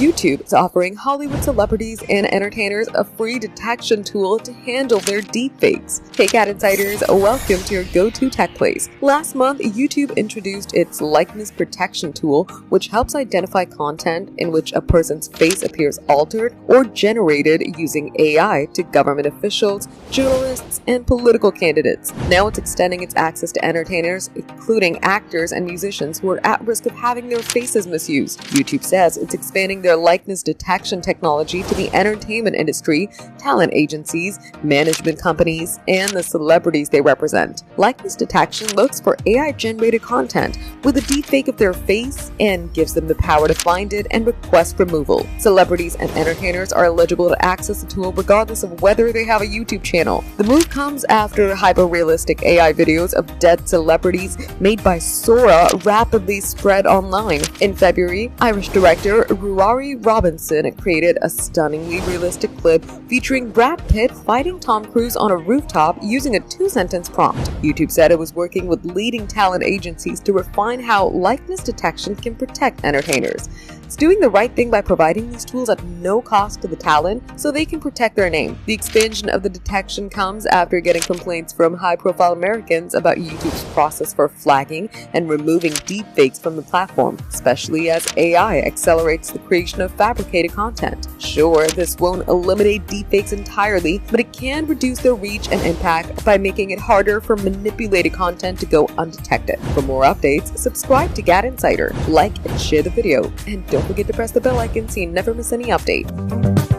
YouTube is offering Hollywood celebrities and entertainers a free detection tool to handle their deepfakes. Hey GadInsiders, welcome to your go-to tech place. Last month, YouTube introduced its likeness protection tool, which helps identify content in which a person's face appears altered or generated using AI to government officials, journalists, and political candidates. Now it's extending its access to entertainers, including actors and musicians who are at risk of having their faces misused. YouTube says it's expanding their likeness detection technology to the entertainment industry, talent agencies, management companies, and the celebrities they represent. Likeness detection looks for AI-generated content with a deepfake of their face and gives them the power to find it and request removal. Celebrities and entertainers are eligible to access the tool regardless of whether they have a YouTube channel. The move comes after hyper-realistic AI videos of dead celebrities made by Sora rapidly spread online. In February, Irish director Ruari Robinson created a stunningly realistic clip featuring Brad Pitt fighting Tom Cruise on a rooftop using a 2-sentence prompt. YouTube said it was working with leading talent agencies to refine how likeness detection can protect entertainers. It's doing the right thing by providing these tools at no cost to the talent so they can protect their name. The expansion of the detection comes after getting complaints from high-profile Americans about YouTube's process for flagging and removing deepfakes from the platform, especially as AI accelerates the creation of fabricated content. Sure, this won't eliminate deepfakes entirely, but it can reduce their reach and impact by making it harder for manipulated content to go undetected. For more updates, subscribe to GadInsider, like and share the video, and don't forget to press the bell icon so you never miss any update.